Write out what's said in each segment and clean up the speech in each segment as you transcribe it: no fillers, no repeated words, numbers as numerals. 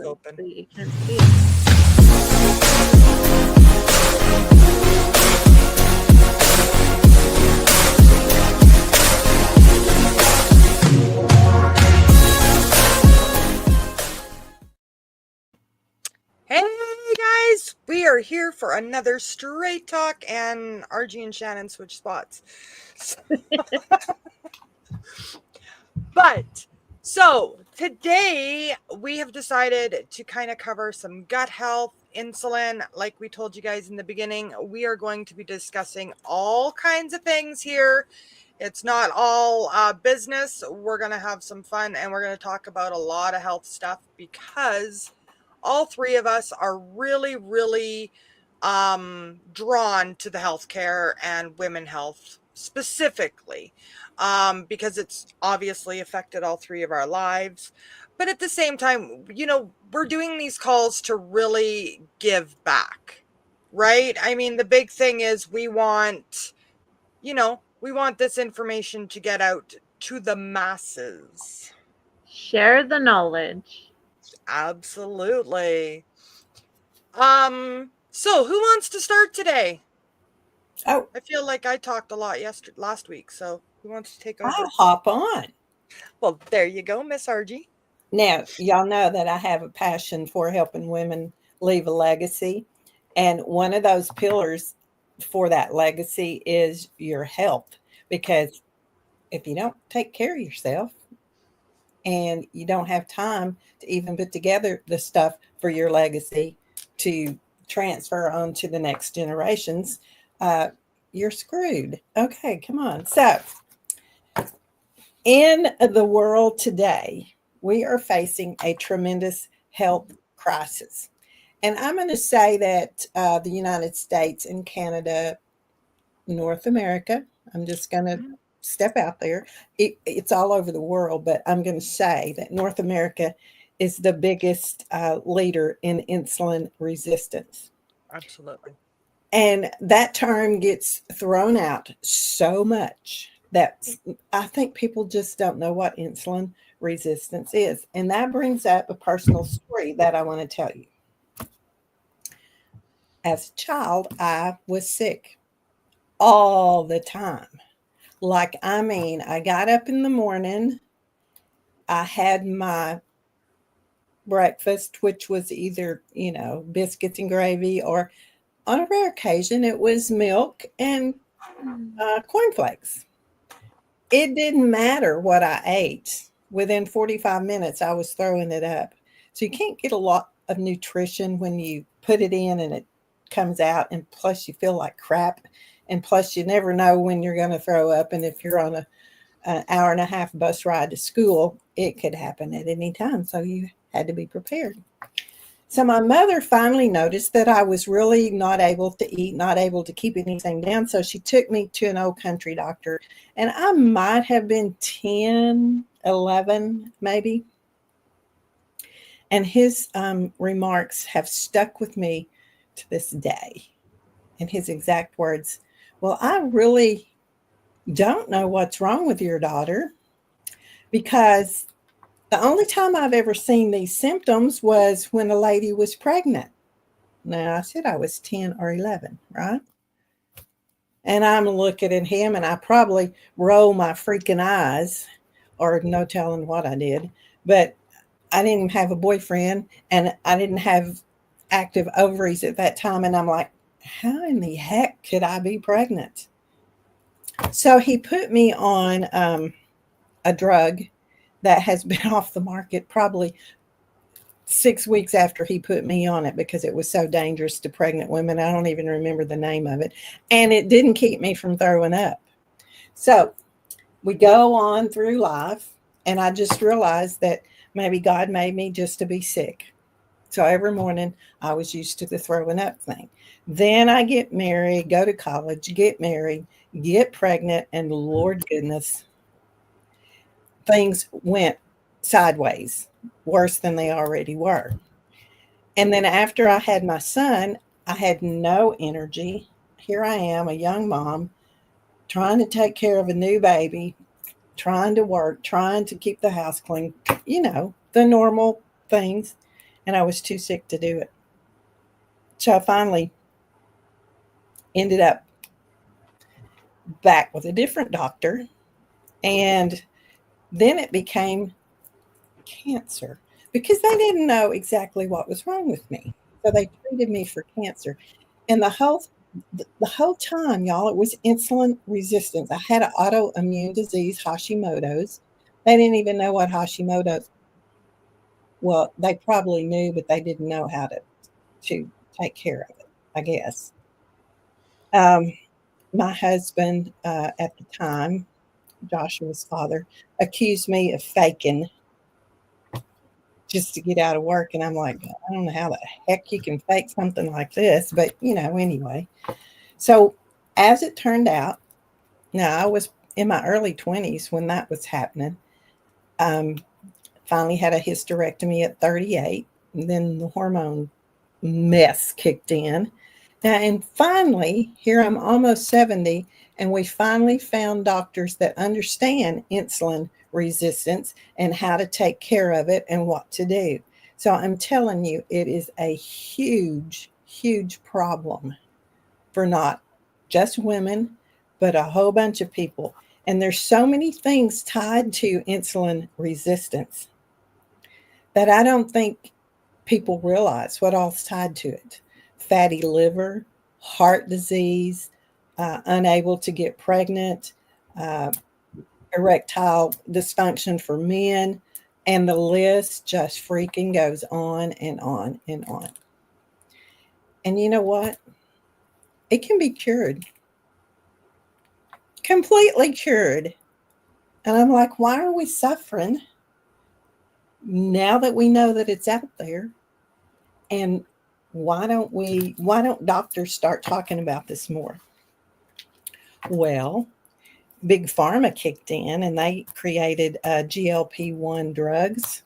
open. You can't see it. Hey guys, we are here for another straight talk, and RG and Shannon switch spots. So today we have decided to kind of cover some gut health, insulin. Like we told you guys in the beginning, we are going to be discussing all kinds of things here. It's not all business. We're going to have some fun, and we're going to talk about a lot of health stuff because all three of us are really drawn to the healthcare and women health specifically, because it's obviously affected all three of our lives. But at the same time, we're doing these calls to really give back, right? I mean, the big thing is we want this information to get out to the masses. Share the knowledge. Absolutely. So who wants to start today? Oh, I feel like I talked a lot last week, so who wants to take over? I'll hop on. Well, there you go, Miss RG. Now, y'all know that I have a passion for helping women leave a legacy. And one of those pillars for that legacy is your health. Because if you don't take care of yourself and you don't have time to even put together the stuff for your legacy to transfer on to the next generations, you're screwed. Okay, come on. So, in the world today, we are facing a tremendous health crisis. And I'm going to say that the United States and Canada, North America, I'm just going to step out there. It's all over the world, but I'm going to say that North America is the biggest leader in insulin resistance. Absolutely. And that term gets thrown out so much that I think people just don't know what insulin resistance is. And that brings up a personal story that I want to tell you. As a child, I was sick all the time. I got up in the morning, I had my breakfast, which was either, biscuits and gravy, or on a rare occasion, it was milk and cornflakes. It didn't matter what I ate. Within 45 minutes, I was throwing it up. So you can't get a lot of nutrition when you put it in and it comes out. And plus you feel like crap. And plus you never know when you're going to throw up. And if you're on an hour and a half bus ride to school, it could happen at any time. So you had to be prepared. So my mother finally noticed that I was really not able to eat, not able to keep anything down. So she took me to an old country doctor, and I might have been 10, 11, maybe. And his remarks have stuck with me to this day. And his exact words, well, I really don't know what's wrong with your daughter, because the only time I've ever seen these symptoms was when a lady was pregnant. Now, I said I was 10 or 11, right? And I'm looking at him, and I probably roll my freaking eyes, or no telling what I did. But I didn't have a boyfriend, and I didn't have active ovaries at that time. And I'm like, how in the heck could I be pregnant? So he put me on a drug that has been off the market probably 6 weeks after he put me on it, because it was so dangerous to pregnant women. I don't even remember the name of it. And it didn't keep me from throwing up. So we go on through life, and I just realized that maybe God made me just to be sick. So every morning I was used to the throwing up thing. Then I get married, go to college, get married, get pregnant, and Lord goodness, things went sideways, worse than they already were. And then after I had my son, I had no energy. Here I am, a young mom, trying to take care of a new baby, trying to work, trying to keep the house clean, the normal things. and I was too sick to do it. So I finally ended up back with a different doctor, and then it became cancer because they didn't know exactly what was wrong with me. So they treated me for cancer. And the whole time, y'all, it was insulin resistance. I had an autoimmune disease, Hashimoto's. They didn't even know what Hashimoto's. Well, they probably knew, but they didn't know how to take care of it, I guess. Um, my husband at the time, Joshua's father, accused me of faking just to get out of work. And I'm like, I don't know how the heck you can fake something like this. But, anyway. So as it turned out, now I was in my early 20s when that was happening. Um, Finally had a hysterectomy at 38. And then the hormone mess kicked in. Now, and finally, here I'm almost 70, and we finally found doctors that understand insulin resistance and how to take care of it and what to do. So I'm telling you, it is a huge, huge problem for not just women, but a whole bunch of people. And there's so many things tied to insulin resistance that I don't think people realize what all's tied to it. Fatty liver, heart disease, unable to get pregnant, uh, erectile dysfunction for men, and the list just freaking goes on and on and on. And you know what? It can be cured, completely cured. And I'm like, why are we suffering now that we know that it's out there? And why don't doctors start talking about this more? Well, big pharma kicked in and they created GLP-1 drugs,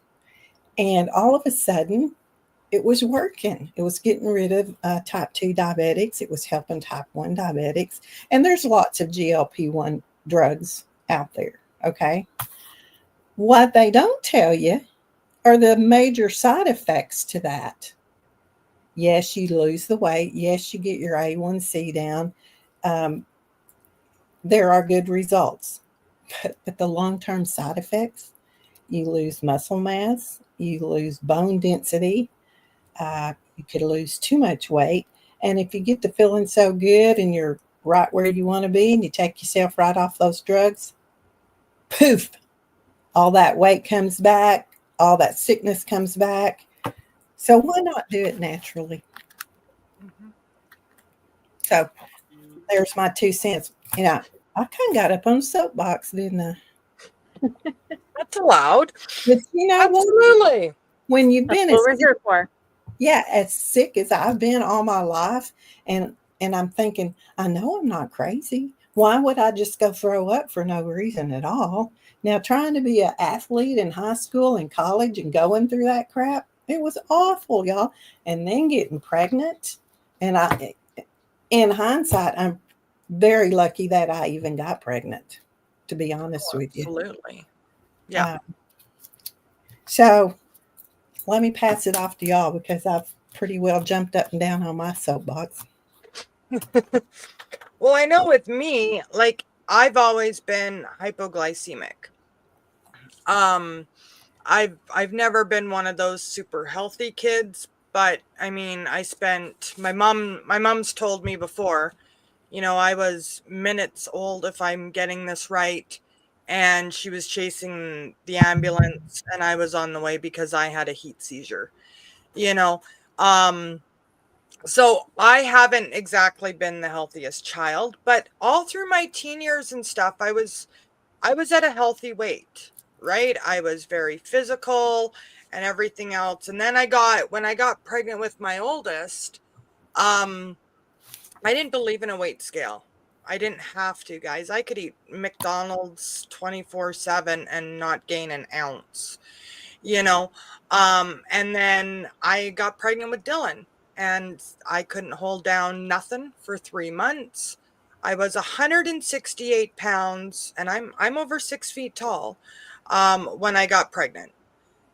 and all of a sudden it was working. It was getting rid of type 2 diabetics. It was helping type 1 diabetics. And there's lots of GLP-1 drugs out there. Okay. What they don't tell you are the major side effects to that. Yes, you lose the weight. Yes, you get your A1C down. Um, there are good results. But the long-term side effects, you lose muscle mass, you lose bone density, you could lose too much weight. And if you get to feeling so good and you're right where you want to be and you take yourself right off those drugs, poof, all that weight comes back, all that sickness comes back. So why not do it naturally? Mm-hmm. So there's my 2 cents. I kind of got up on a soapbox, didn't I? That's allowed. But you know what? Absolutely. When you've That's been what we're here for. as sick as I've been all my life, and I'm thinking, I know I'm not crazy. Why would I just go throw up for no reason at all? Now, trying to be an athlete in high school and college and going through that crap, it was awful, y'all. And then getting pregnant, and in hindsight, I'm very lucky that I even got pregnant, to be honest with you. Absolutely. Yeah. So let me pass it off to y'all because I've pretty well jumped up and down on my soapbox. Well, I know with me, like I've always been hypoglycemic. Um, I've never been one of those super healthy kids, but I mean, my mom's told me before, I was minutes old, if I'm getting this right, and she was chasing the ambulance and I was on the way because I had a heat seizure. You know, um so I haven't exactly been the healthiest child, but all through my teen years and stuff, I was at a healthy weight, right? I was very physical and everything else. And then when I got pregnant with my oldest, um, I didn't believe in a weight scale. I didn't have to, guys. I could eat McDonald's 24/7 and not gain an ounce, you know. And then I got pregnant with Dylan and I couldn't hold down nothing for 3 months. I was 168 pounds and I'm over 6 feet tall when I got pregnant.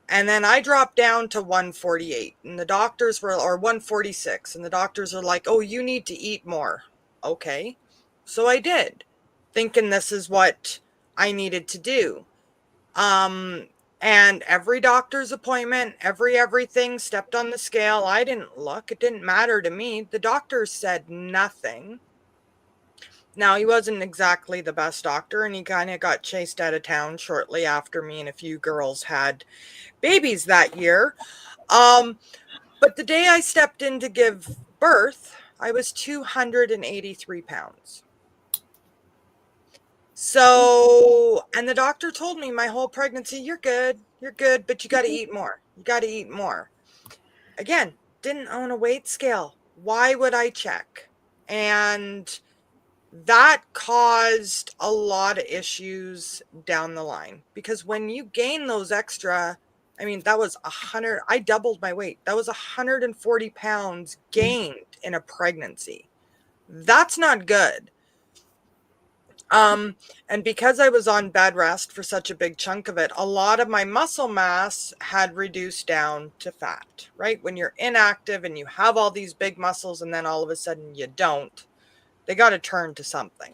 And then I dropped down to 148 and the doctors were, or 146, and the doctors are like, oh, you need to eat more. Okay. So I did, thinking this is what I needed to do. Um, and every doctor's appointment, everything stepped on the scale. I didn't look. It didn't matter to me. The doctor said nothing. Now, he wasn't exactly the best doctor, and he kind of got chased out of town shortly after me and a few girls had babies that year. Um, but the day I stepped in to give birth, I was 283 pounds. So, and the doctor told me my whole pregnancy, you're good, but you got to eat more. You got to eat more. Again, didn't own a weight scale. Why would I check? And that caused a lot of issues down the line, because when you gain those extra, I mean, that was 100, I doubled my weight. That was 140 pounds gained in a pregnancy. That's not good. And because I was on bed rest for such a big chunk of it, a lot of my muscle mass had reduced down to fat, right? When you're inactive and you have all these big muscles and then all of a sudden you don't, they got to turn to something.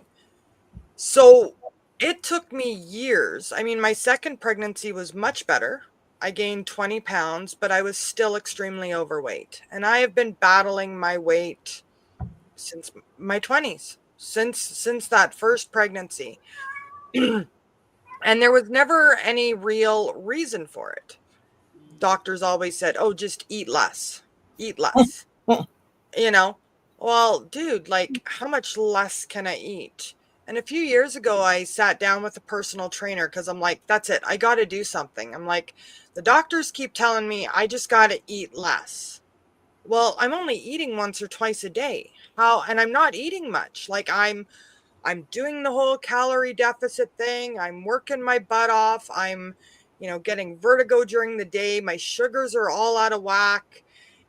So it took me years. I mean, my second pregnancy was much better. I gained 20 pounds, but I was still extremely overweight. And I have been battling my weight since my 20s, since that first pregnancy. And there was never any real reason for it. Doctors always said, oh, just eat less, eat less, you know? Well, dude, like, how much less can I eat? And a few years ago, I sat down with a personal trainer because I'm like, that's it. I got to do something. I'm like, the doctors keep telling me I just got to eat less. Well, I'm only eating once or twice a day. How? And I'm not eating much. Like, I'm doing the whole calorie deficit thing. I'm working my butt off. I'm, getting vertigo during the day. My sugars are all out of whack.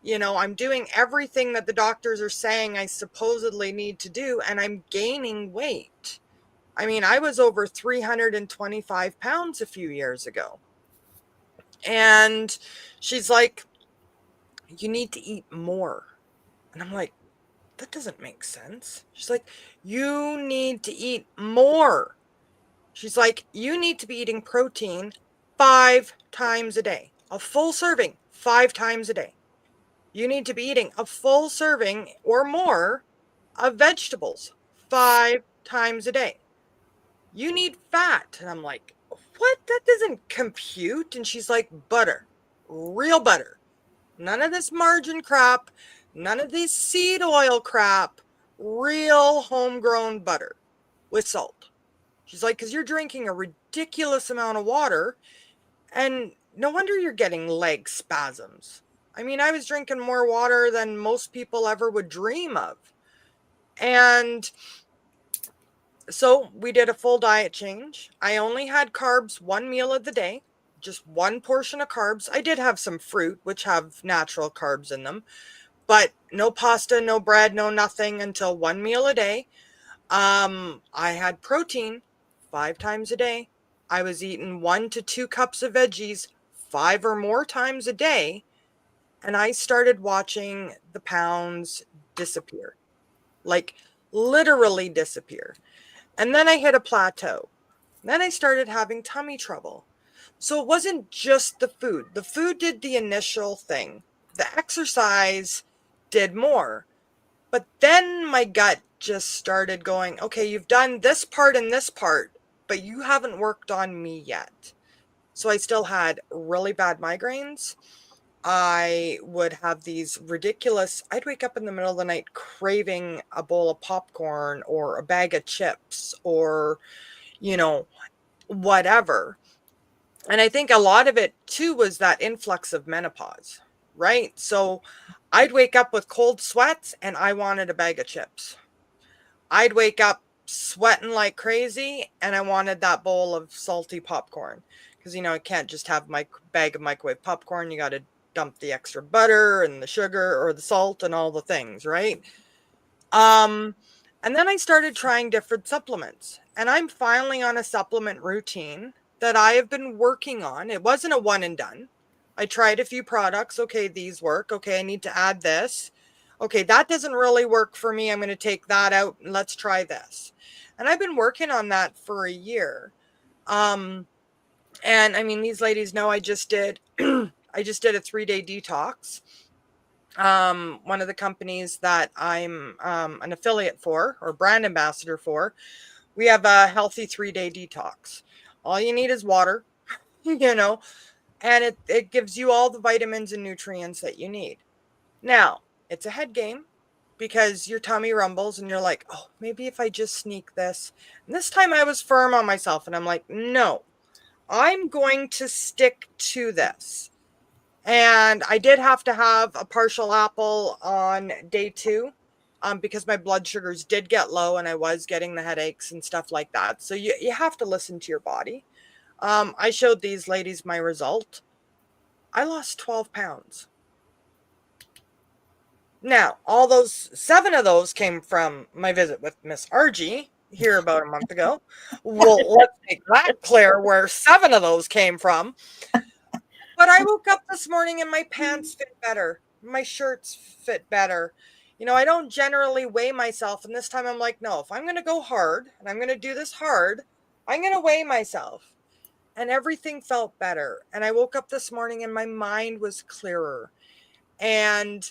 I'm doing everything that the doctors are saying I supposedly need to do, and I'm gaining weight. I mean, I was over 325 pounds a few years ago. And she's like, you need to eat more. And I'm like, that doesn't make sense. She's like, you need to eat more. She's like, you need to be eating protein 5 times a day, a full serving 5 times a day. You need to be eating a full serving or more of vegetables 5 times a day. You need fat. And I'm like, what? That doesn't compute. And she's like, butter, real butter. None of this margarine crap, none of this seed oil crap, real homegrown butter with salt. She's like, because you're drinking a ridiculous amount of water, and no wonder you're getting leg spasms. I mean, I was drinking more water than most people ever would dream of. And so we did a full diet change. I only had carbs 1 meal of the day, just one portion of carbs. I did have some fruit, which have natural carbs in them, but no pasta, no bread, no nothing until 1 meal a day. I had protein 5 times a day. I was eating 1 to 2 cups of veggies 5 or more times a day. And I started watching the pounds disappear, like literally disappear. And then I hit a plateau. Then I started having tummy trouble. So it wasn't just the food. The food did the initial thing. The exercise did more. But then my gut just started going, okay, you've done this part and this part, but you haven't worked on me yet. So I still had really bad migraines. I would have these ridiculous, I'd wake up in the middle of the night craving a bowl of popcorn or a bag of chips or, whatever. And I think a lot of it too was that influx of menopause, right? So I'd wake up with cold sweats and I wanted a bag of chips. I'd wake up sweating like crazy and I wanted that bowl of salty popcorn. Because, I can't just have my bag of microwave popcorn. You got to dump the extra butter and the sugar or the salt and all the things, right? And then I started trying different supplements. And I'm finally on a supplement routine that I have been working on. It wasn't a one and done. I tried a few products. Okay, these work. Okay, I need to add this. Okay, that doesn't really work for me. I'm going to take that out and let's try this. And I've been working on that for a year. Um, and I mean, these ladies know I just did I just did a 3-day detox. One of the companies that I'm an affiliate for or brand ambassador for, we have a healthy 3-day detox. All you need is water, you know, and it gives you all the vitamins and nutrients that you need. Now, it's a head game because your tummy rumbles and you're like, oh, maybe if I just sneak this. And this time I was firm on myself and I'm like, no, I'm going to stick to this. And I did have to have a partial apple on day 2 because my blood sugars did get low and I was getting the headaches and stuff like that. So you have to listen to your body. I showed these ladies my result. I lost 12 pounds. Now, all those 7 of those came from my visit with Miss RG here about a month ago. Well, let's make that clear where 7 of those came from. But I woke up this morning and my pants fit better. My shirts fit better. You know, I don't generally weigh myself. And this time I'm like, no, if I'm going to go hard and I'm going to do this hard, I'm going to weigh myself. And everything felt better. And I woke up this morning and my mind was clearer. And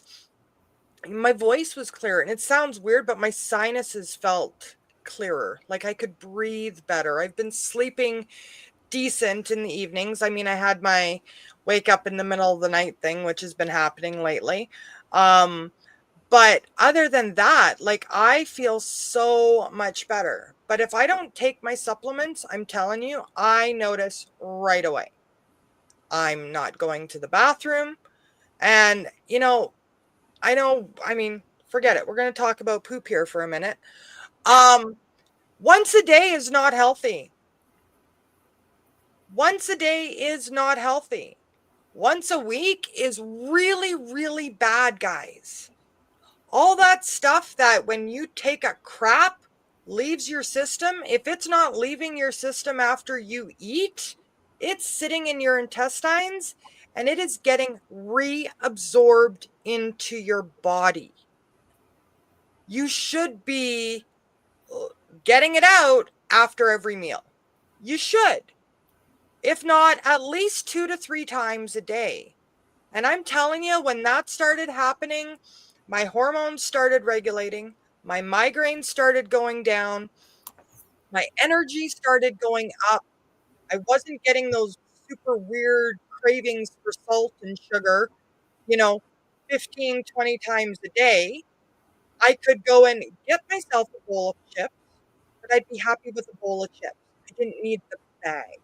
my voice was clearer. And it sounds weird, but my sinuses felt clearer. Like I could breathe better. I've been sleeping decent in the evenings. I mean, I had my wake up in the middle of the night thing, which has been happening lately. Um, but other than that, like I feel so much better. But if I don't take my supplements, I'm telling you, I notice right away. I'm not going to the bathroom. And, I mean, forget it. We're going to talk about poop here for a minute. Um, Once a day is not healthy. Once a day is not healthy. Once a week is really, really bad, guys. All that stuff that when you take a crap leaves your system, if it's not leaving your system after you eat, it's sitting in your intestines and it is getting reabsorbed into your body. You should be getting it out after every meal. You should. If not, at least 2 to 3 times a day. And I'm telling you, when that started happening, my hormones started regulating, my migraines started going down, my energy started going up. I wasn't getting those super weird cravings for salt and sugar, you know, 15, 20 times a day. I could go and get myself a bowl of chips, but I'd be happy with a bowl of chips. I didn't need the bag.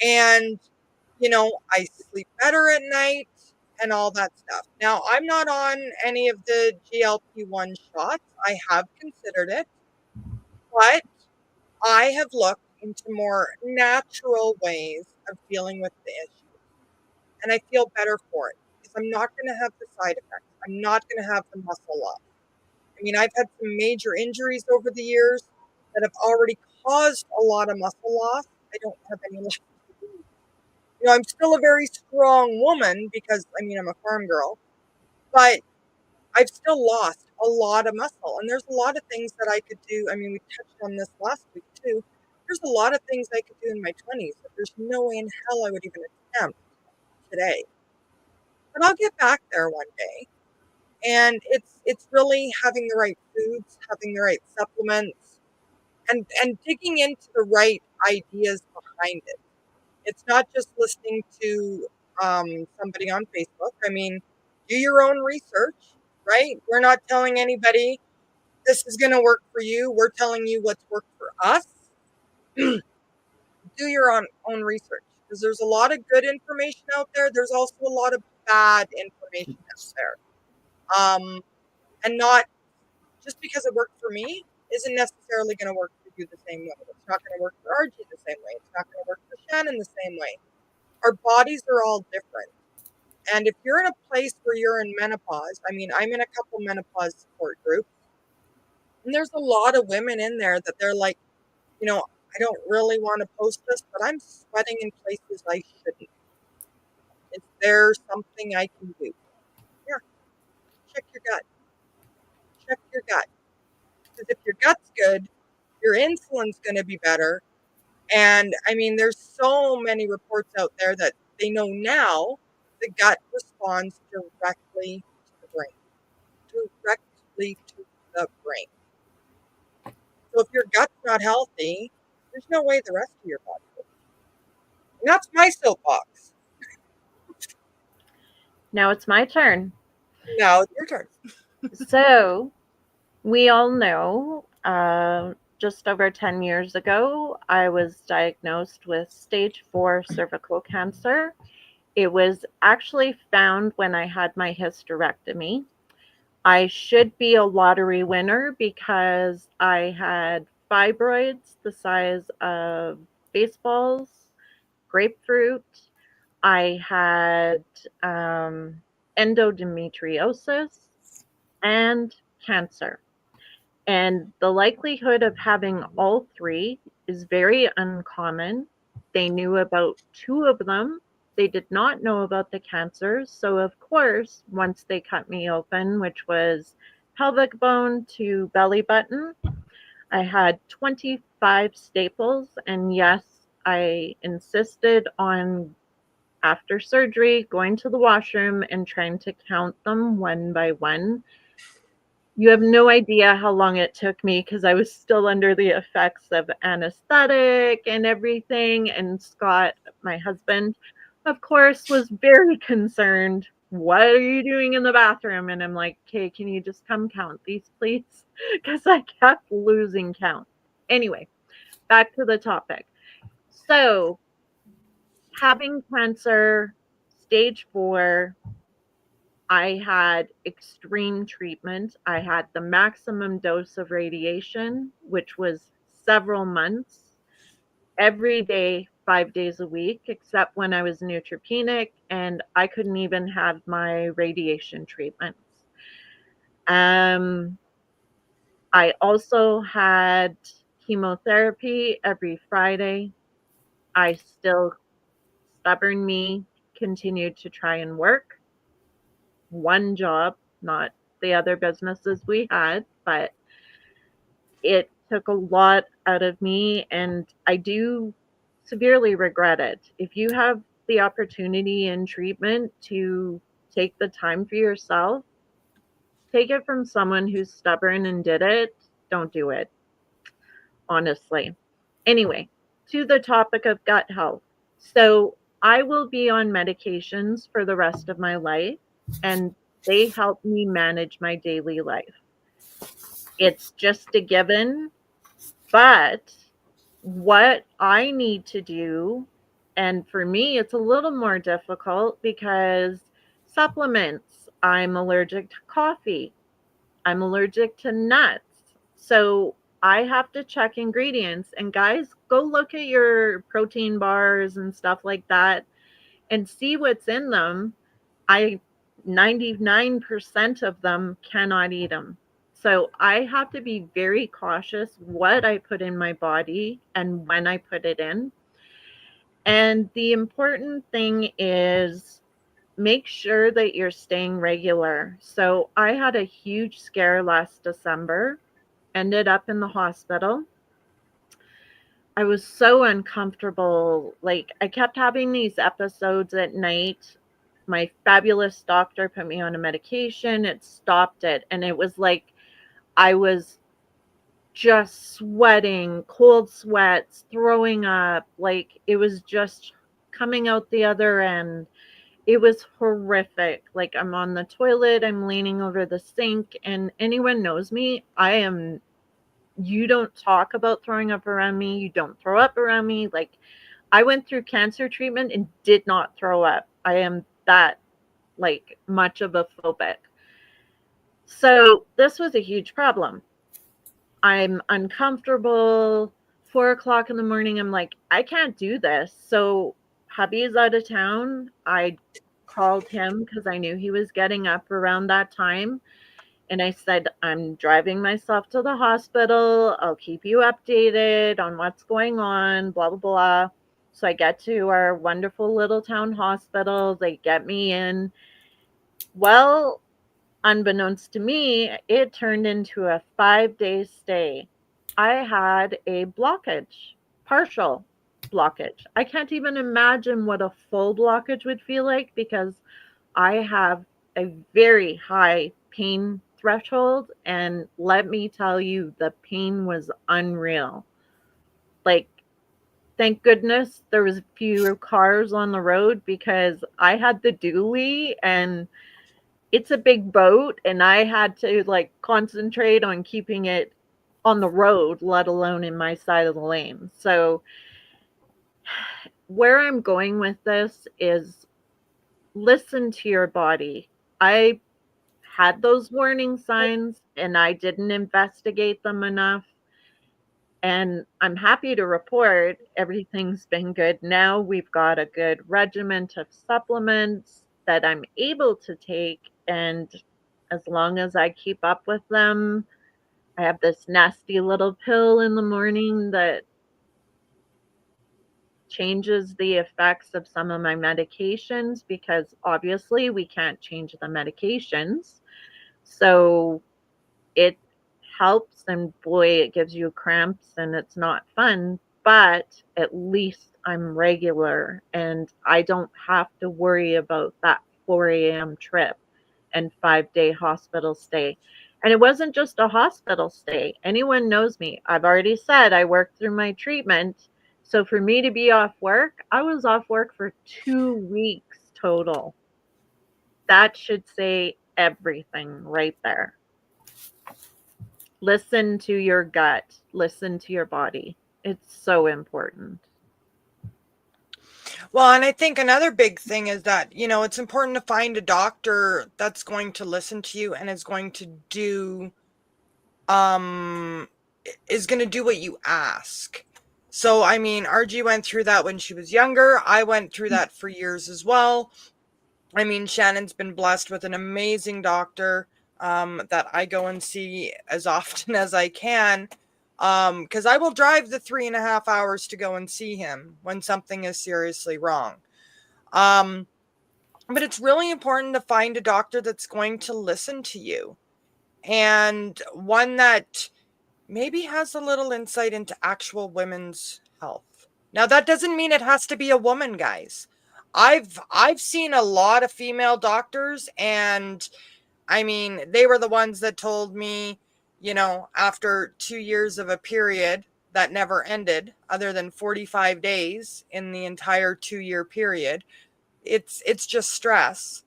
And I sleep better at night and all that stuff. Now, I'm not on any of the GLP-1 shots. I have considered it, but I have looked into more natural ways of dealing with the issue. And I feel better for it because I'm not going to have the side effects. I'm not going to have the muscle loss. I mean, I've had some major injuries over the years that have already caused a lot of muscle loss. I don't have any left. I'm still a very strong woman because, I mean, I'm a farm girl, but I've still lost a lot of muscle. And there's a lot of things that I could do. I mean, we touched on this last week too. There's a lot of things I could do in my 20s that there's no way in hell I would even attempt today. But I'll get back there one day. And it's really having the right foods, having the right supplements, and digging into the right ideas behind it. It's not just listening to somebody on Facebook. I mean, do your own research, right? We're not telling anybody this is going to work for you. We're telling you what's worked for us. Do your own research because there's a lot of good information out there. There's also a lot of bad information out there. And not just because it worked for me isn't necessarily going to work for you the same way. It's not going to work for RG the same way. It's not going to work for Shannon the same way. Our bodies are all different. And if you're in a place where you're in menopause, I mean, I'm in a couple menopause support groups, and there's a lot of women in there that they're like, I don't really want to post this, but I'm sweating in places I shouldn't. Is there something I can do? Yeah, check your gut. Check your gut. Because if your gut's good, your insulin's going to be better. And I mean, there's so many reports out there that they know now the gut responds directly to the brain, directly to the brain. So if your gut's not healthy, there's no way the rest of your body will. And that's my soapbox. Now it's my turn. Now it's your turn. So, we all know just over 10 years ago, I was diagnosed with stage 4 cervical cancer. It was actually found when I had my hysterectomy. I should be a lottery winner because I had fibroids the size of baseballs, grapefruit. I had endometriosis and cancer. And the likelihood of having all three is very uncommon. They knew about two of them. They did not know about the cancers. So, of course, once they cut me open, which was pelvic bone to belly button, I had 25 staples. And yes, I insisted on, after surgery, going to the washroom and trying to count them one by one. You have no idea how long it took me because I was still under the effects of anesthetic and everything. And Scott, my husband, of course, was very concerned. What are you doing in the bathroom? And I'm like, okay, can you just come count these, please? Because I kept losing count. Anyway, back to the topic. So, having cancer, stage 4, I had extreme treatment. I had the maximum dose of radiation, which was several months, every day, 5 days a week, except when I was neutropenic and I couldn't even have my radiation treatments. Um, I also had chemotherapy every Friday. I still, stubborn me, continued to try and work one job, not the other businesses we had, but it took a lot out of me and I do severely regret it. If you have the opportunity in treatment to take the time for yourself, take it from someone who's stubborn and did it. Don't do it, honestly. Anyway, to the topic of gut health. So, I will be on medications for the rest of my life, and they help me manage my daily life. It's just a given, but what I need to do, and for me, it's a little more difficult because supplements, I'm allergic to coffee, I'm allergic to nuts. So I have to check ingredients. And guys, go look at your protein bars and stuff like that and see what's in them. I 99% of them cannot eat them. So I have to be very cautious what I put in my body and when I put it in. And the important thing is make sure that you're staying regular. So I had a huge scare last December, ended up in the hospital. I was so uncomfortable. Like, I kept having these episodes at night. My fabulous doctor put me on a medication. It stopped it. And it was like I was just sweating, cold sweats, throwing up. Like, it was just coming out the other end. It was horrific. Like, I'm on the toilet, I'm leaning over the sink, and anyone knows me, you don't talk about throwing up around me. You don't throw up around me. Like, I went through cancer treatment and did not throw up. I am that, like, much of a phobic. So this was a huge problem. I'm uncomfortable. 4 o'clock in the morning, I'm like, I can't do this. So hubby is out of town. I called him because I knew he was getting up around that time. And I said, I'm driving myself to the hospital. I'll keep you updated on what's going on, blah, blah, blah. So I get to our wonderful little town hospital. They get me in. Well, unbeknownst to me, it turned into a 5-day stay. I had a blockage, partial blockage. I can't even imagine what a full blockage would feel like because I have a very high pain threshold. And let me tell you, the pain was unreal. Like, thank goodness there was fewer cars on the road because I had the dually and it's a big boat and I had to like concentrate on keeping it on the road, let alone in my side of the lane. So where I'm going with this is listen to your body. I had those warning signs and I didn't investigate them enough. And I'm happy to report everything's been good. Now we've got a good regiment of supplements that I'm able to take. And as long as I keep up with them, I have this nasty little pill in the morning that changes the effects of some of my medications because obviously we can't change the medications. So it helps, and boy, it gives you cramps and it's not fun, but at least I'm regular and I don't have to worry about that 4 a.m. trip and 5-day hospital stay. And it wasn't just a hospital stay. Anyone knows me. I've already said I worked through my treatment. So for me to be off work, I was off work for 2 weeks total. That should say everything right there. Listen to your gut, listen to your body. It's so important. Well, and I think another big thing is that, it's important to find a doctor that's going to listen to you and is going to do what you ask. So, I mean, RG went through that when she was younger. I went through that for years as well. I mean, Shannon's been blessed with an amazing doctor that I go and see as often as I can. Because I will drive the 3.5 hours to go and see him when something is seriously wrong. But it's really important to find a doctor that's going to listen to you and one that maybe has a little insight into actual women's health. Now, that doesn't mean it has to be a woman, guys. I've seen a lot of female doctors, and I mean, they were the ones that told me, after 2 years of a period that never ended, other than 45 days in the entire 2-year period, it's just stress.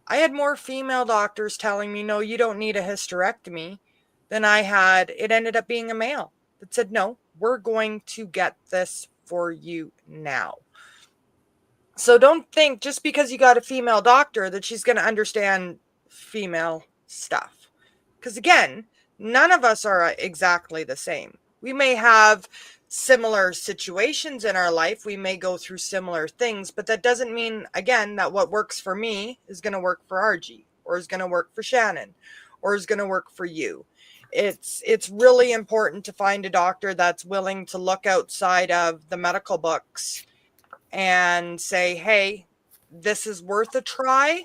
I had more female doctors telling me, no, you don't need a hysterectomy than I had. It ended up being a male that said, no, we're going to get this for you now. So don't think just because you got a female doctor that she's going to understand female stuff. Because again, none of us are exactly the same. We may have similar situations in our life. We may go through similar things, but that doesn't mean, again, that what works for me is going to work for RG or is going to work for Shannon or is going to work for you. It's really important to find a doctor that's willing to look outside of the medical books and say, hey, this is worth a try,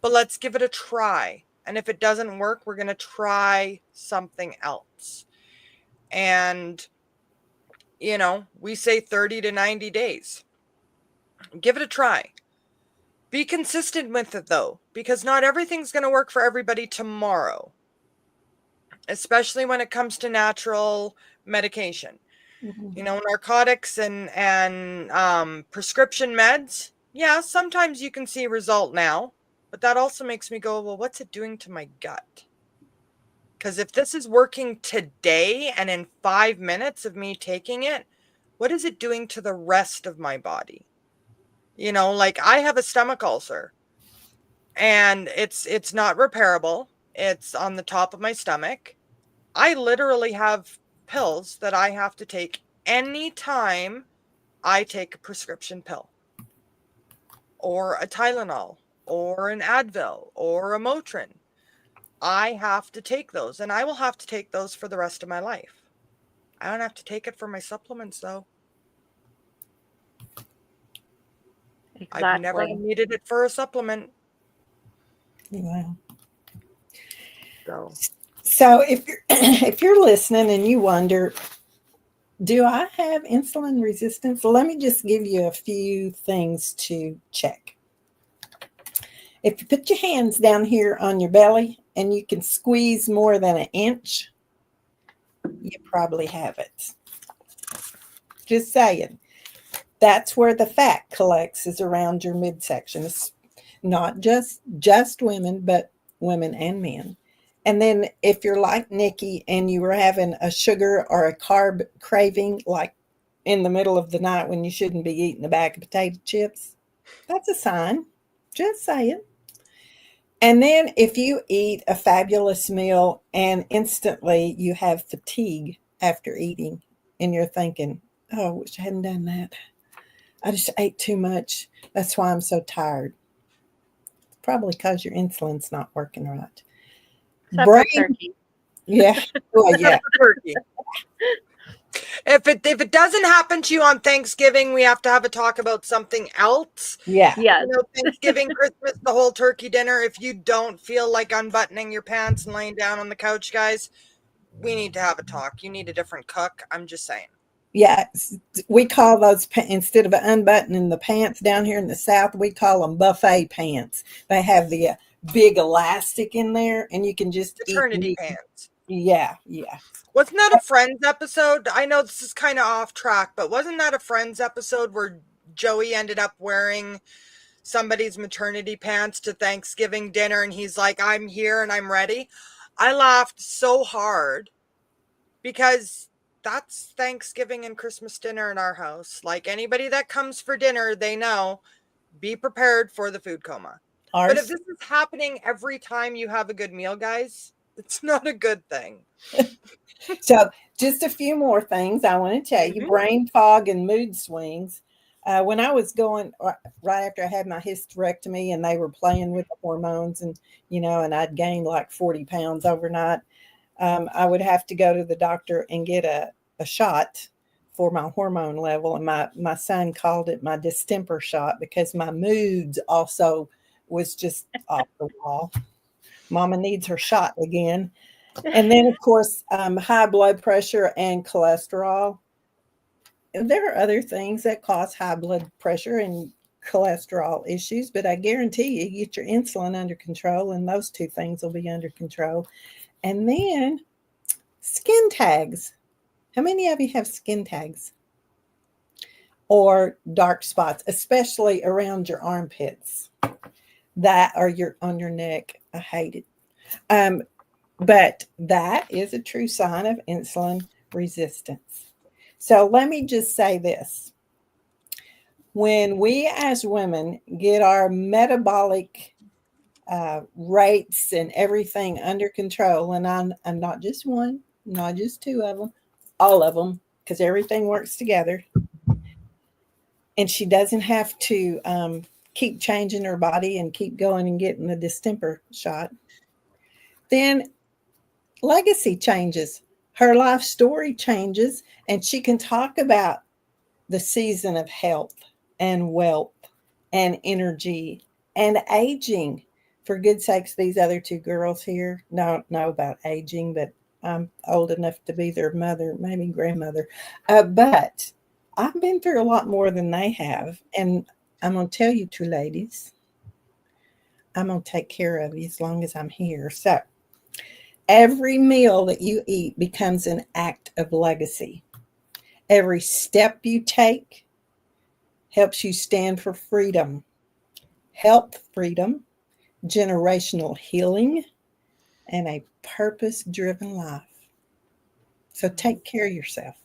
but let's give it a try. And if it doesn't work, we're going to try something else. And, we say 30 to 90 days. Give it a try. Be consistent with it, though, because not everything's going to work for everybody tomorrow, especially when it comes to natural medication. Narcotics and prescription meds. Yeah, sometimes you can see a result now, but that also makes me go, well, what's it doing to my gut? Because if this is working today and in 5 minutes of me taking it, what is it doing to the rest of my body? Like I have a stomach ulcer and it's not repairable. It's on the top of my stomach. I literally have pills that I have to take anytime I take a prescription pill or a Tylenol or an Advil or a Motrin. I have to take those, and I will have to take those for the rest of my life. I don't have to take it for my supplements, though. I've never Exactly. needed it for a supplement. Wow. So So if you're if you're listening and you wonder, do I have insulin resistance? Let me just give you a few things to check. If you put your hands down here on your belly and you can squeeze more than an inch, you probably have it. Just saying. That's where the fat collects, is around your midsection. It's not just women, but women and men. And then if you're like Nikki and you were having a sugar or a carb craving, like in the middle of the night when you shouldn't be eating a bag of potato chips, that's a sign. Just saying. And then if you eat a fabulous meal and instantly you have fatigue after eating and you're thinking, oh, I wish I hadn't done that. I just ate too much. That's why I'm so tired. It's probably because your insulin's not working right. Except for Brain, turkey. yeah. Well, yeah. turkey. If it doesn't happen to you on Thanksgiving, we have to have a talk about something else. Yeah. Yes. Thanksgiving, Christmas, the whole turkey dinner. If you don't feel like unbuttoning your pants and laying down on the couch, guys, we need to have a talk. You need a different cook. I'm just saying. Yeah. We call those, instead of unbuttoning the pants down here in the South, we call them buffet pants. They have the big elastic in there and you can just eat Maternity meat. pants. Yeah. Yeah. Wasn't that a Friends episode? I know this is kind of off track, but wasn't that a Friends episode where Joey ended up wearing somebody's maternity pants to Thanksgiving dinner and he's like, I'm here and I'm ready? I laughed so hard because that's Thanksgiving and Christmas dinner in our house. Like, anybody that comes for dinner, they know, be prepared for the food coma. But if Ours. this is happening every time you have a good meal, guys, it's not a good thing. So, just a few more things I want to tell you. Mhm. Brain fog and mood swings. When I was going right after I had my hysterectomy and they were playing with the hormones, and and I'd gained like 40 pounds overnight, I would have to go to the doctor and get a shot for my hormone level. And my son called it my distemper shot because my moods also was just off the wall. Mama needs her shot again. And then, of course, high blood pressure and cholesterol. There are other things that cause high blood pressure and cholesterol issues, but I guarantee you get your insulin under control, and those two things will be under control. And then skin tags. How many of you have skin tags? Or dark spots, especially around your armpits that are on your neck. I hate it. But that is a true sign of insulin resistance. So let me just say this. When we as women get our metabolic rates and everything under control, and I'm not just one, not just two of them, all of them, because everything works together. And she doesn't have to keep changing her body and keep going and getting the distemper shot. Then legacy changes, her life story changes, and she can talk about the season of health and wealth and energy and aging. For good sakes, these other two girls here don't know about aging, but I'm old enough to be their mother, maybe grandmother. But I've been through a lot more than they have. And I'm going to tell you two ladies, I'm going to take care of you as long as I'm here. So, every meal that you eat becomes an act of legacy. Every step you take helps you stand for freedom, health freedom, generational healing, and a purpose driven life. So take care of yourself.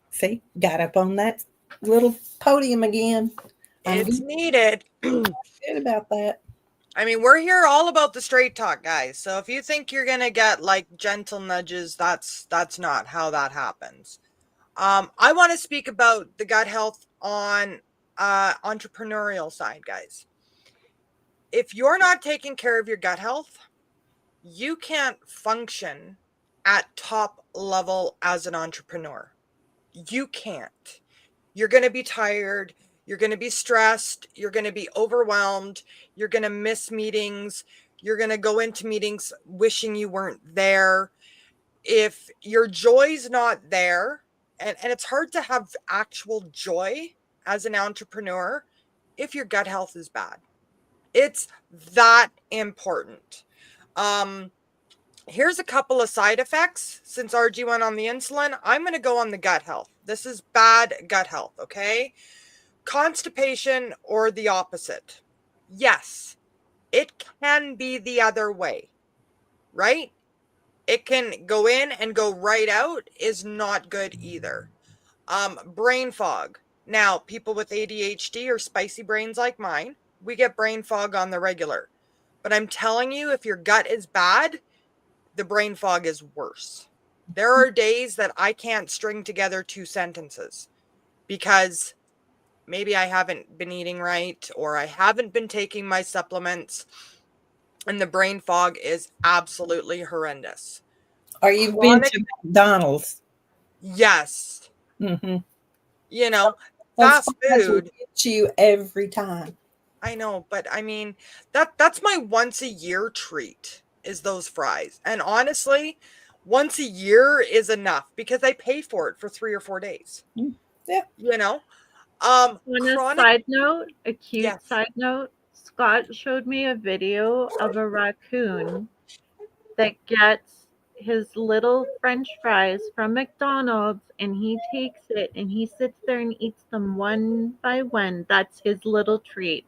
See, got up on that little podium again. I'm It's needed. good about that. I mean, we're here all about the straight talk, guys. So if you think you're gonna get like gentle nudges, that's not how that happens. I want to speak about the gut health on entrepreneurial side, guys. If you're not taking care of your gut health, you can't function at top level as an entrepreneur. You can't. You're going to be tired. You're going to be stressed. You're going to be overwhelmed. You're going to miss meetings. You're going to go into meetings wishing you weren't there. If your joy's not there, and it's hard to have actual joy as an entrepreneur if your gut health is bad. It's that important. Here's a couple of side effects. Since RG went on the insulin, I'm going to go on the gut health. This is bad gut health, okay? Constipation or the opposite. Yes, it can be the other way, right? It can go in and go right out is not good either. Brain fog. Now, people with ADHD or spicy brains like mine, we get brain fog on the regular. But I'm telling you, if your gut is bad, the brain fog is worse. There are days that I can't string together 2 sentences because maybe I haven't been eating right or I haven't been taking my supplements, and the brain fog is absolutely horrendous. Or you've been to McDonald's. Yes. Mm-hmm. You know, Those fast fries will food. get you every time. I know, but I mean, that's my once a year treat is those fries. And honestly, once a year is enough because I pay for it for 3 or 4 days. Yeah. You know? On a Chronic. side note, a cute Yes. side note, Scott showed me a video of a raccoon that gets his little French fries from McDonald's and he takes it and he sits there and eats them one by one. That's his little treat.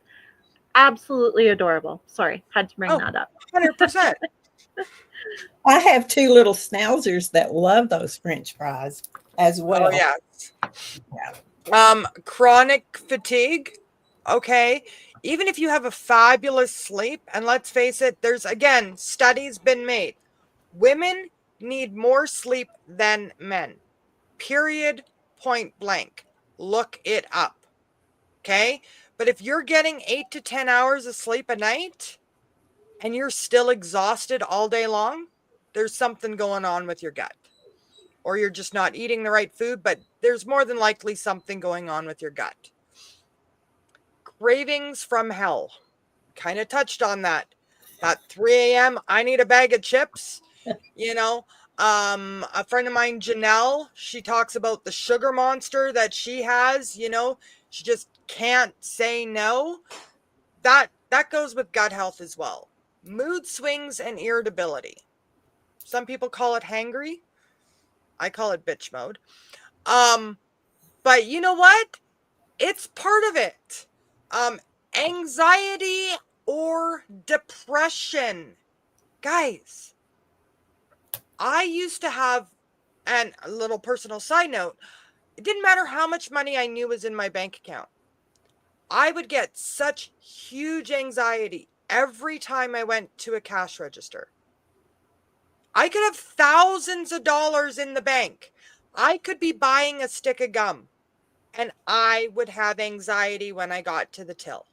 Absolutely adorable. Sorry, had to bring that up. 100%. I have 2 little schnauzers that love those French fries as well. Oh, yes. Chronic fatigue. Okay. Even if you have a fabulous sleep, and let's face it, there's again, studies been made. Women need more sleep than men. Period. Point blank. Look it up. Okay. But if you're getting 8 to 10 hours of sleep a night and you're still exhausted all day long, there's something going on with your gut. Or you're just not eating the right food, but there's more than likely something going on with your gut. Cravings from hell. Kind of touched on that. At 3 a.m., I need a bag of chips. You know, a friend of mine, Janelle, she talks about the sugar monster that she has. You know, she just can't say no. That goes with gut health as well. Mood swings and irritability. Some people call it hangry. I call it bitch mode. But you know what? It's part of it. Anxiety or depression. Guys, I used to have, and a little personal side note, it didn't matter how much money I knew was in my bank account. I would get such huge anxiety every time I went to a cash register. I could have thousands of dollars in the bank. I could be buying a stick of gum, and I would have anxiety when I got to the till.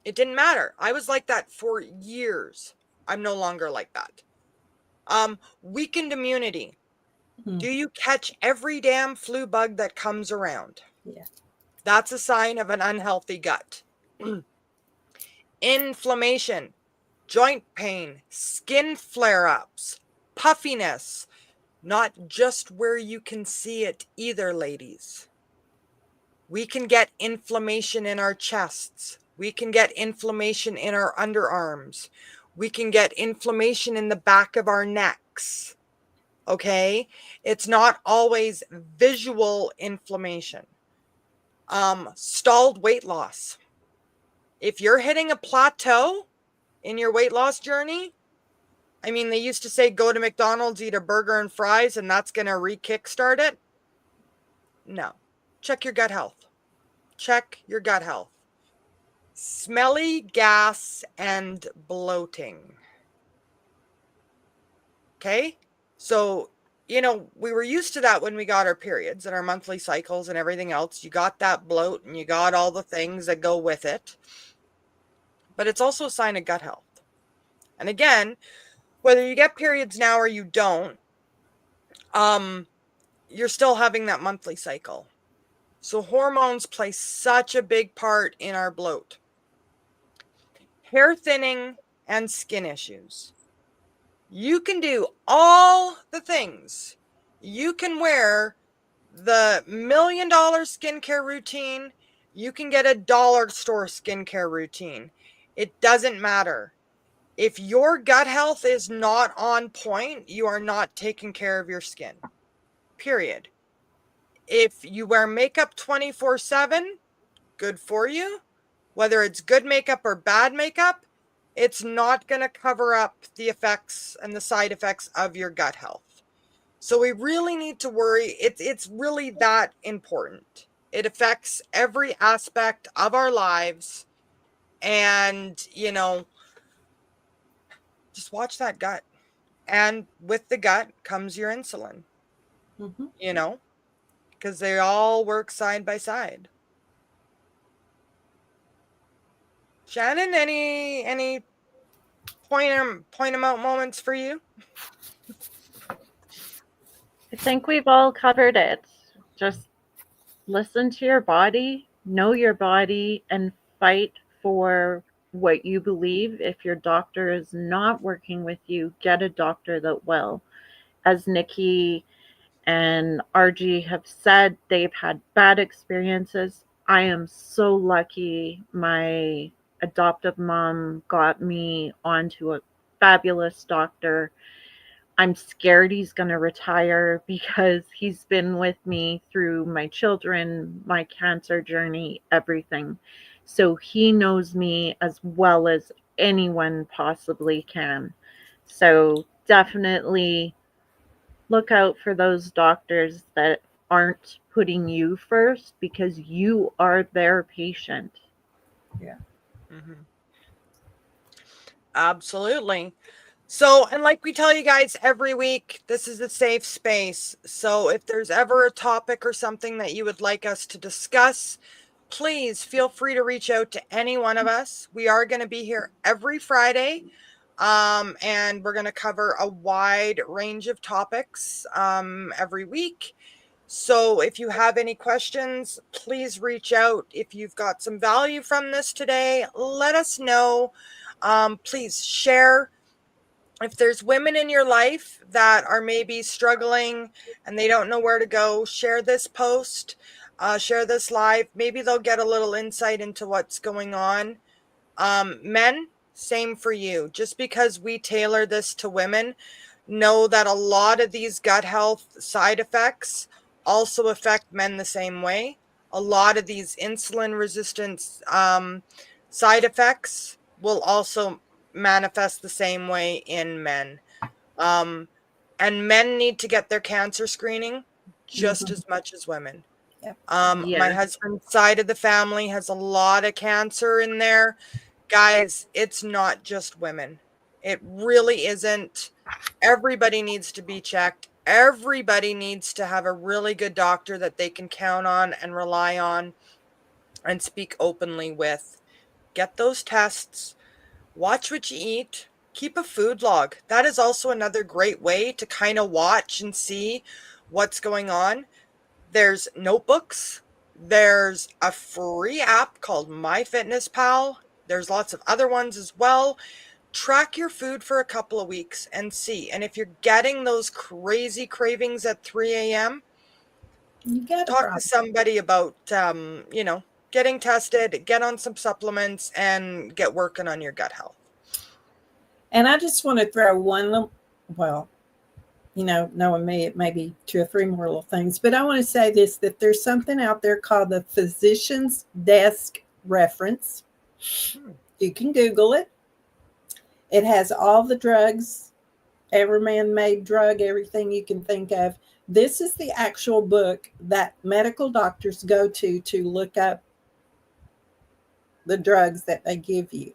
It didn't matter. I was like that for years. I'm no longer like that. Weakened immunity. Do you catch every damn flu bug that comes around? Yeah. That's a sign of an unhealthy gut. Inflammation, joint pain, skin flare-ups, puffiness. Not just where you can see it either, ladies. We can get inflammation in our chests. We can get inflammation in our underarms. We can get inflammation in the back of our necks. Okay? It's not always visual inflammation. Stalled weight loss. If you're hitting a plateau in your weight loss journey, I mean, they used to say go to McDonald's, eat a burger and fries, and that's going to re-kickstart it. No. Check your gut health. Check your gut health. Smelly gas and bloating. Okay? So, you know, we were used to that when we got our periods and our monthly cycles and everything else. You got that bloat and you got all the things that go with it. But it's also a sign of gut health. And again, whether you get periods now or you don't, you're still having that monthly cycle. So hormones play such a big part in our bloat. Hair thinning and skin issues. You can do all the things. You can wear the $1 million skincare routine. You can get a dollar store skincare routine. It doesn't matter. If your gut health is not on point, you are not taking care of your skin. Period. If you wear makeup 24/7, good for you. Whether it's good makeup or bad makeup, it's not going to cover up the effects and the side effects of your gut health. So we really need to worry. It's really that important. It affects every aspect of our lives. And, just watch that gut. And with the gut comes your insulin, Mm-hmm. because they all work side by side. Shannon, any point 'em out moments for you? I think we've all covered it. Just listen to your body, know your body, and fight for what you believe. If your doctor is not working with you, get a doctor that will. As Nikki and RG have said, they've had bad experiences. I am so lucky my adoptive mom got me onto a fabulous doctor. I'm scared he's going to retire because he's been with me through my children, my cancer journey, everything. So he knows me as well as anyone possibly can. So definitely look out for those doctors that aren't putting you first because you are their patient. Yeah. Mm-hmm. Absolutely. So, and like we tell you guys every week, this is a safe space. So if there's ever a topic or something that you would like us to discuss, please feel free to reach out to any one of us. We are going to be here every Friday. And we're going to cover a wide range of topics every week. So if you have any questions, please reach out. If you've got some value from this today, let us know. Please share. If there's women in your life that are maybe struggling and they don't know where to go, share this post, share this live. Maybe they'll get a little insight into what's going on. Men, same for you. Just because we tailor this to women, know that a lot of these gut health side effects also affect men the same way. A lot of these insulin resistance side effects will also manifest the same way in men. Um, and men need to get their cancer screening just Mm-hmm. as much as women. Yep. My Yes. husband's side of the family has a lot of cancer in there. Guys, it's not just women. It really isn't. Everybody needs to be checked. Everybody needs to have a really good doctor that they can count on and rely on and speak openly with. Get those tests. Watch what you eat. Keep a food log. That is also another great way to kind of watch and see what's going on. There's notebooks. There's a free app called MyFitnessPal. There's lots of other ones as well. Track your food for a couple of weeks and see. And if you're getting those crazy cravings at 3 a.m., You got a talk to problem. somebody about, getting tested, get on some supplements, and get working on your gut health. And I just want to throw one little, well, knowing me, it may be 2 or 3 more little things, but I want to say this, that there's something out there called the Physician's Desk Reference. You can Google it. It has all the drugs, every man-made drug, everything you can think of. This is the actual book that medical doctors go to look up the drugs that they give you.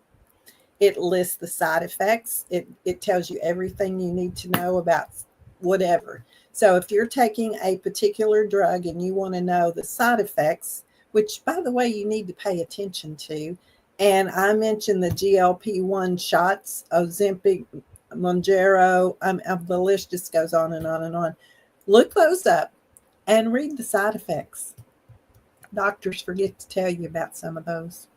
It lists the side effects. It tells you everything you need to know about whatever. So if you're taking a particular drug and you want to know the side effects, which by the way, you need to pay attention to. And I mentioned the GLP-1 shots, Ozempic, Mounjaro, the list just goes on and on and on. Look those up and read the side effects. Doctors forget to tell you about some of those.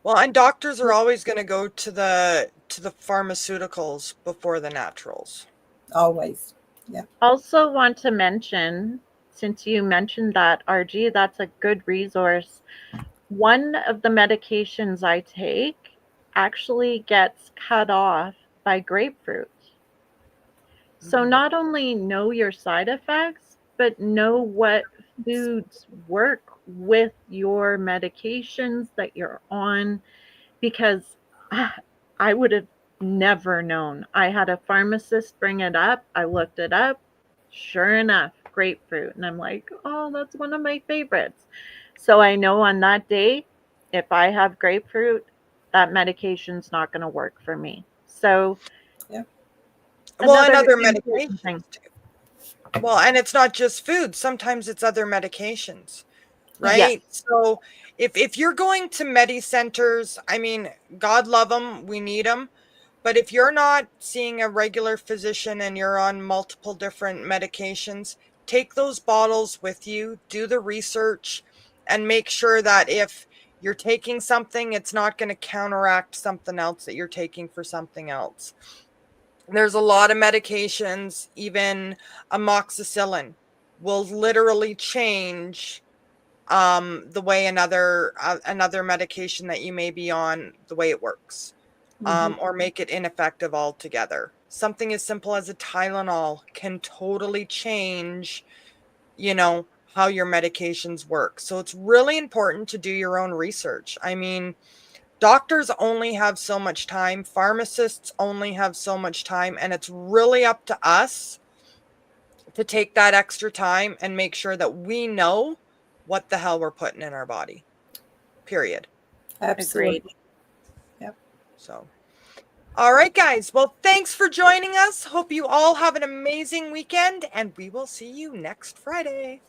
Well, and doctors are always going to go to the pharmaceuticals before the naturals. Always. Yeah. Also want to mention, since you mentioned that, RG, that's a good resource. One of the medications I take actually gets cut off by grapefruit. So not only know your side effects, but know what foods work with your medications that you're on, because I would have never known. I had a pharmacist bring it up. I looked it up. Sure enough, grapefruit. And I'm like, oh, that's one of my favorites. So I know on that day, if I have grapefruit, that medication's not going to work for me. So, Yeah. Well, and another other important thing. medications too. Well, and it's not just food. Sometimes it's other medications, Yes. right? So if you're going to medi centers, I mean, God love them, we need them. But if you're not seeing a regular physician and you're on multiple different medications, take those bottles with you, do the research, and make sure that if you're taking something, it's not going to counteract something else that you're taking for something else. There's a lot of medications, even amoxicillin will literally change the way another medication that you may be on, the way it works, or make it ineffective altogether. Something as simple as a Tylenol can totally change, how your medications work. So it's really important to do your own research. I mean, doctors only have so much time, pharmacists only have so much time, and it's really up to us to take that extra time and make sure that we know what the hell we're putting in our body. Period. Agreed. Absolutely. Yep. So, all right, guys. Well, thanks for joining us. Hope you all have an amazing weekend, and we will see you next Friday.